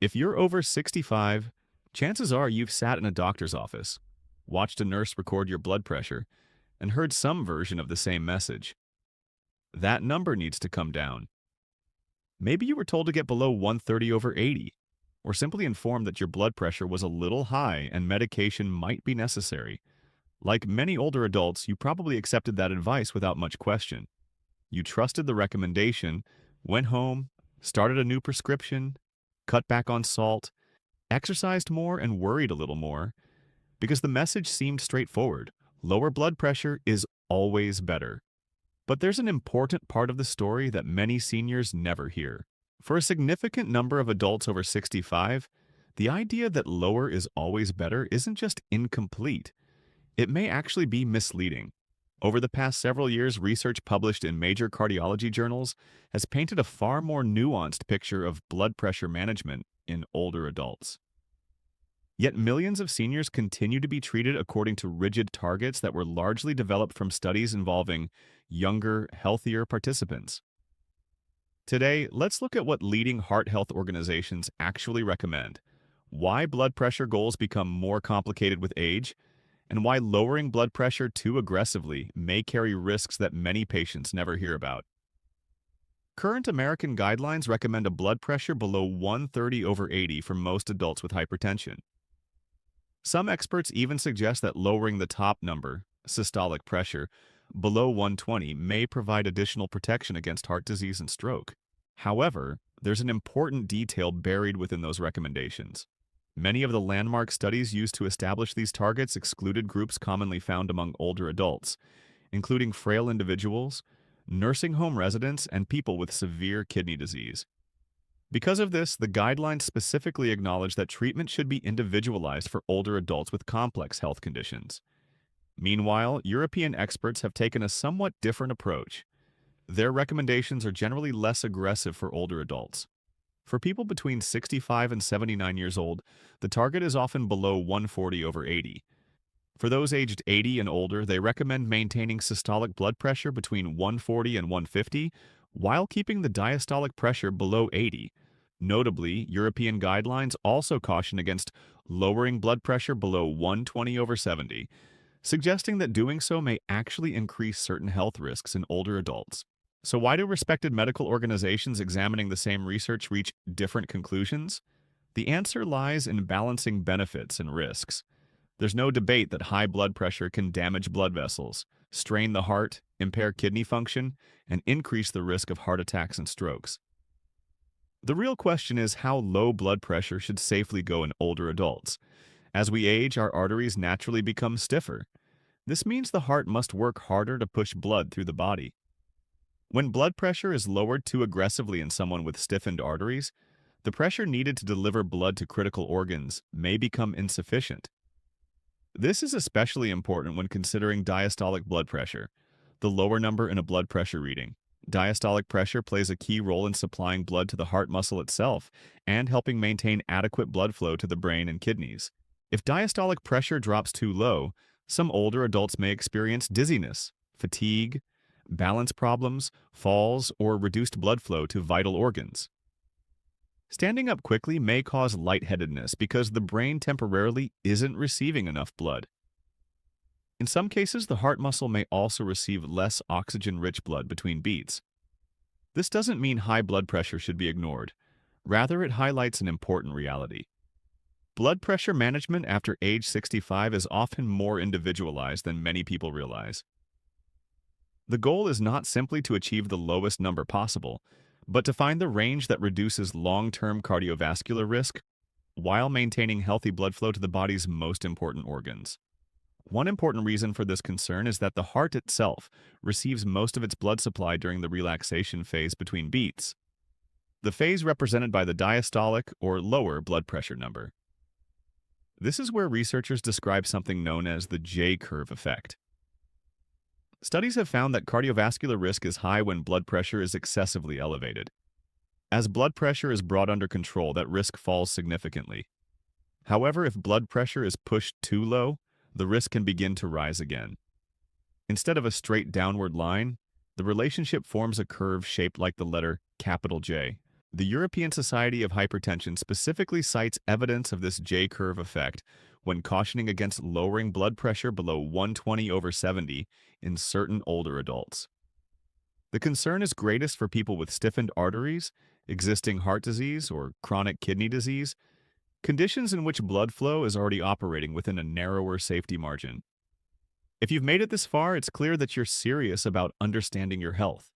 If you're over 65, chances are you've sat in a doctor's office, watched a nurse record your blood pressure, and heard some version of the same message. That number needs to come down. Maybe you were told to get below 130 over 80, or simply informed that your blood pressure was a little high and medication might be necessary. Like many older adults, you probably accepted that advice without much question. You trusted the recommendation, went home, started a new prescription, cut back on salt, exercised more, and worried a little more because the message seemed straightforward. Lower blood pressure is always better. But there's an important part of the story that many seniors never hear. For a significant number of adults over 65, the idea that lower is always better isn't just incomplete. It may actually be misleading. Over the past several years, research published in major cardiology journals has painted a far more nuanced picture of blood pressure management in older adults. Yet millions of seniors continue to be treated according to rigid targets that were largely developed from studies involving younger, healthier participants. Today, let's look at what leading heart health organizations actually recommend, why blood pressure goals become more complicated with age, and why lowering blood pressure too aggressively may carry risks that many patients never hear about. Current American guidelines recommend a blood pressure below 130 over 80 for most adults with hypertension. Some experts even suggest that lowering the top number, systolic pressure, below 120 may provide additional protection against heart disease and stroke. However, there's an important detail buried within those recommendations. Many of the landmark studies used to establish these targets excluded groups commonly found among older adults, including frail individuals, nursing home residents, and people with severe kidney disease. Because of this, the guidelines specifically acknowledge that treatment should be individualized for older adults with complex health conditions. Meanwhile, European experts have taken a somewhat different approach. Their recommendations are generally less aggressive for older adults. For people between 65 and 79 years old, the target is often below 140 over 80. For those aged 80 and older, they recommend maintaining systolic blood pressure between 140 and 150 while keeping the diastolic pressure below 80. Notably, European guidelines also caution against lowering blood pressure below 120 over 70, suggesting that doing so may actually increase certain health risks in older adults. So why do respected medical organizations examining the same research reach different conclusions? The answer lies in balancing benefits and risks. There's no debate that high blood pressure can damage blood vessels, strain the heart, impair kidney function, and increase the risk of heart attacks and strokes. The real question is how low blood pressure should safely go in older adults. As we age, our arteries naturally become stiffer. This means the heart must work harder to push blood through the body. When blood pressure is lowered too aggressively in someone with stiffened arteries, the pressure needed to deliver blood to critical organs may become insufficient. This is especially important when considering diastolic blood pressure, the lower number in a blood pressure reading. Diastolic pressure plays a key role in supplying blood to the heart muscle itself and helping maintain adequate blood flow to the brain and kidneys. If diastolic pressure drops too low, some older adults may experience dizziness, fatigue, balance problems, falls, or reduced blood flow to vital organs. Standing up quickly may cause lightheadedness because the brain temporarily isn't receiving enough blood. In some cases, the heart muscle may also receive less oxygen-rich blood between beats. This doesn't mean high blood pressure should be ignored. Rather, it highlights an important reality. Blood pressure management after age 65 is often more individualized than many people realize. The goal is not simply to achieve the lowest number possible, but to find the range that reduces long-term cardiovascular risk while maintaining healthy blood flow to the body's most important organs. One important reason for this concern is that the heart itself receives most of its blood supply during the relaxation phase between beats, the phase represented by the diastolic or lower blood pressure number. This is where researchers describe something known as the J-curve effect. Studies have found that cardiovascular risk is high when blood pressure is excessively elevated. As blood pressure is brought under control, that risk falls significantly. However, if blood pressure is pushed too low, the risk can begin to rise again. Instead of a straight downward line, the relationship forms a curve shaped like the letter capital J, The European Society of Hypertension specifically cites evidence of this J-curve effect when cautioning against lowering blood pressure below 120/70 in certain older adults. The concern is greatest for people with stiffened arteries, existing heart disease, or chronic kidney disease, conditions in which blood flow is already operating within a narrower safety margin. If you've made it this far, it's clear that you're serious about understanding your health.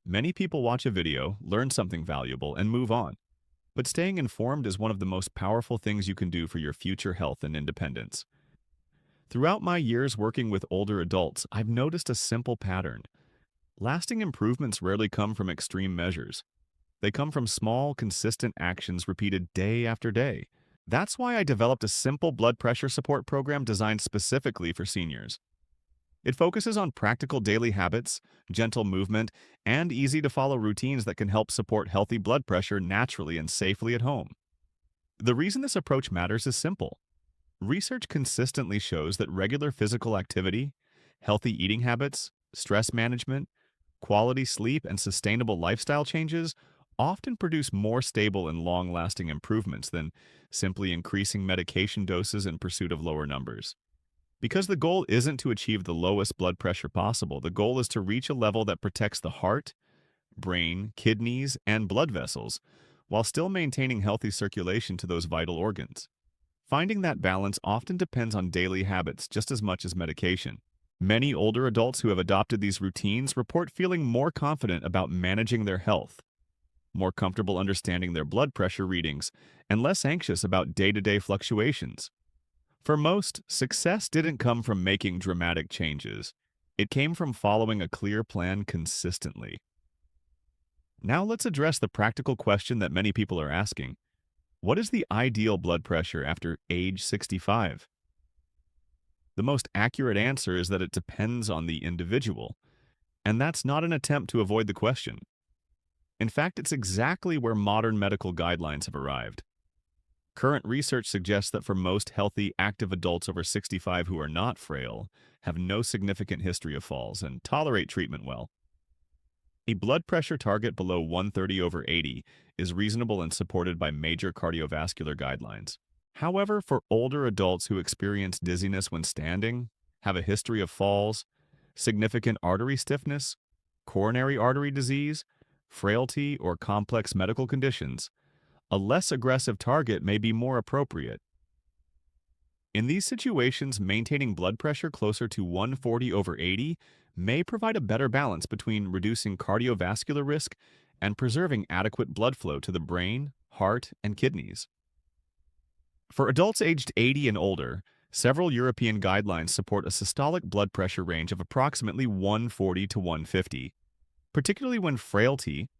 Many people watch a video, learn something valuable, and move on. But staying informed is one of the most powerful things you can do for your future health and independence. Throughout my years working with older adults, I've noticed a simple pattern. Lasting improvements rarely come from extreme measures. They come from small, consistent actions repeated day after day. That's why I developed a simple blood pressure support program designed specifically for seniors. It focuses on practical daily habits, gentle movement, and easy-to-follow routines that can help support healthy blood pressure naturally and safely at home. The reason this approach matters is simple. Research consistently shows that regular physical activity, healthy eating habits, stress management, quality sleep, and sustainable lifestyle changes often produce more stable and long-lasting improvements than simply increasing medication doses in pursuit of lower numbers. Because the goal isn't to achieve the lowest blood pressure possible, the goal is to reach a level that protects the heart, brain, kidneys, and blood vessels, while still maintaining healthy circulation to those vital organs. Finding that balance often depends on daily habits just as much as medication. Many older adults who have adopted these routines report feeling more confident about managing their health, more comfortable understanding their blood pressure readings, and less anxious about day-to-day fluctuations. For most, success didn't come from making dramatic changes. It came from following a clear plan consistently. Now let's address the practical question that many people are asking. What is the ideal blood pressure after age 65? The most accurate answer is that it depends on the individual, and that's not an attempt to avoid the question. In fact, it's exactly where modern medical guidelines have arrived. Current research suggests that for most healthy, active adults over 65 who are not frail, have no significant history of falls, and tolerate treatment well. A blood pressure target below 130/80 is reasonable and supported by major cardiovascular guidelines. However, for older adults who experience dizziness when standing, have a history of falls, significant artery stiffness, coronary artery disease, frailty, or complex medical conditions, a less aggressive target may be more appropriate. In these situations, maintaining blood pressure closer to 140/80 may provide a better balance between reducing cardiovascular risk and preserving adequate blood flow to the brain, heart, and kidneys. For adults aged 80 and older, several European guidelines support a systolic blood pressure range of approximately 140 to 150, particularly when frailty,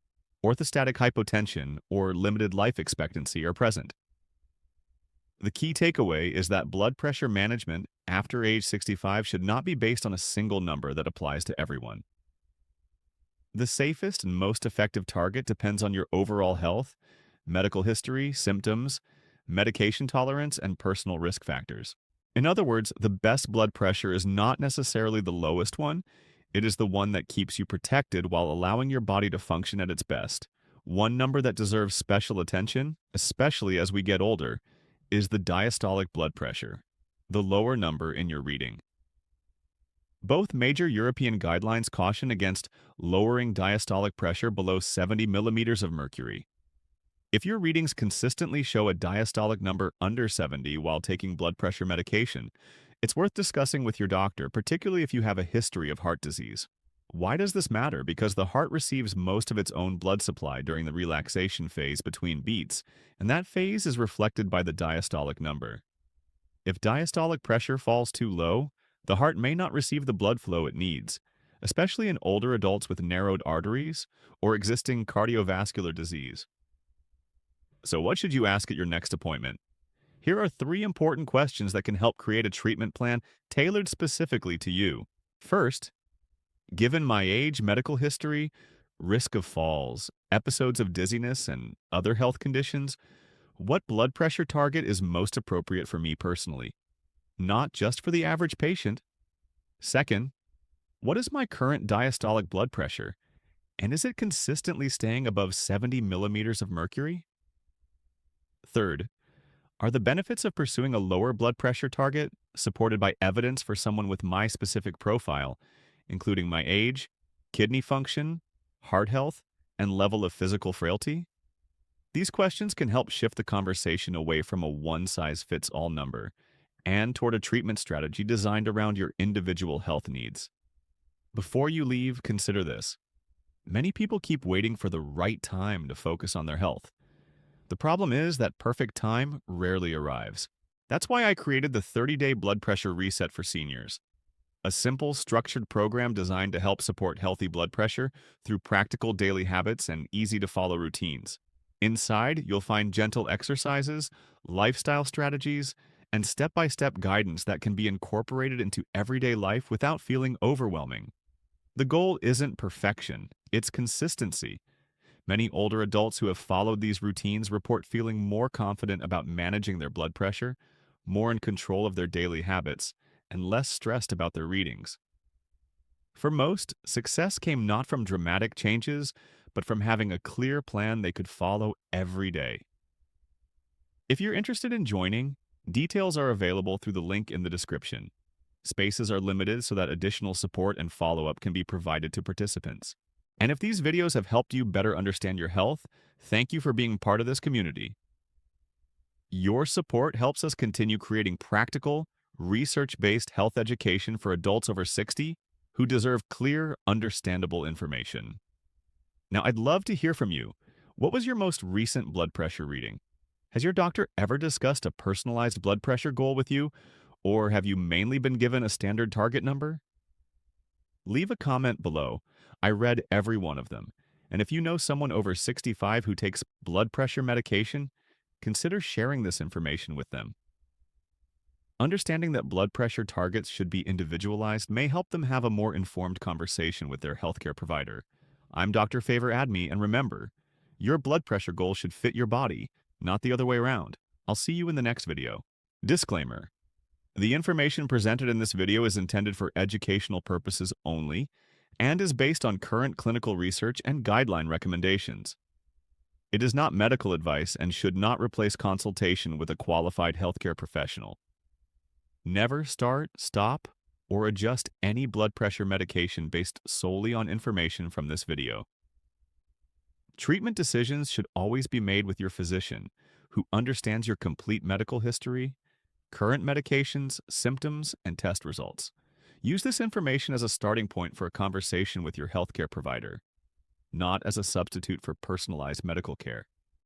orthostatic hypotension, or limited life expectancy are present. The key takeaway is that blood pressure management after age 65 should not be based on a single number that applies to everyone. The safest and most effective target depends on your overall health, medical history, symptoms, medication tolerance, and personal risk factors. In other words, the best blood pressure is not necessarily the lowest one. It is the one that keeps you protected while allowing your body to function at its best. One number that deserves special attention, especially as we get older, is the diastolic blood pressure, the lower number in your reading. Both major European guidelines caution against lowering diastolic pressure below 70 millimeters of mercury. If your readings consistently show a diastolic number under 70 while taking blood pressure medication, it's worth discussing with your doctor, particularly if you have a history of heart disease. Why does this matter? Because the heart receives most of its own blood supply during the relaxation phase between beats, and that phase is reflected by the diastolic number. If diastolic pressure falls too low, the heart may not receive the blood flow it needs, especially in older adults with narrowed arteries or existing cardiovascular disease. So what should you ask at your next appointment? Here are 3 important questions that can help create a treatment plan tailored specifically to you. First, given my age, medical history, risk of falls, episodes of dizziness, and other health conditions, what blood pressure target is most appropriate for me personally? Not just for the average patient. Second, what is my current diastolic blood pressure? And is it consistently staying above 70 millimeters of mercury? Third, are the benefits of pursuing a lower blood pressure target supported by evidence for someone with my specific profile, including my age, kidney function, heart health, and level of physical frailty? These questions can help shift the conversation away from a one-size-fits-all number and toward a treatment strategy designed around your individual health needs. Before you leave, consider this. Many people keep waiting for the right time to focus on their health. The problem is that perfect time rarely arrives. That's why I created the 30-day blood pressure reset for seniors, a simple, structured program designed to help support healthy blood pressure through practical daily habits and easy-to-follow routines. Inside, you'll find gentle exercises, lifestyle strategies, and step-by-step guidance that can be incorporated into everyday life without feeling overwhelming. The goal isn't perfection, it's consistency. Many older adults who have followed these routines report feeling more confident about managing their blood pressure, more in control of their daily habits, and less stressed about their readings. For most, success came not from dramatic changes, but from having a clear plan they could follow every day. If you're interested in joining, details are available through the link in the description. Spaces are limited so that additional support and follow-up can be provided to participants. And if these videos have helped you better understand your health, thank you for being part of this community. Your support helps us continue creating practical, research-based health education for adults over 60 who deserve clear, understandable information. Now, I'd love to hear from you. What was your most recent blood pressure reading? Has your doctor ever discussed a personalized blood pressure goal with you, or have you mainly been given a standard target number? Leave a comment below. I read every one of them. And if you know someone over 65 who takes blood pressure medication, consider sharing this information with them. Understanding that blood pressure targets should be individualized may help them have a more informed conversation with their healthcare provider. I'm Dr. Favor Adme, and remember, your blood pressure goal should fit your body, not the other way around. I'll see you in the next video. Disclaimer: the information presented in this video is intended for educational purposes only and is based on current clinical research and guideline recommendations. It is not medical advice and should not replace consultation with a qualified healthcare professional. Never start, stop, or adjust any blood pressure medication based solely on information from this video. Treatment decisions should always be made with your physician, who understands your complete medical history, current medications, symptoms, and test results. Use this information as a starting point for a conversation with your healthcare provider, not as a substitute for personalized medical care.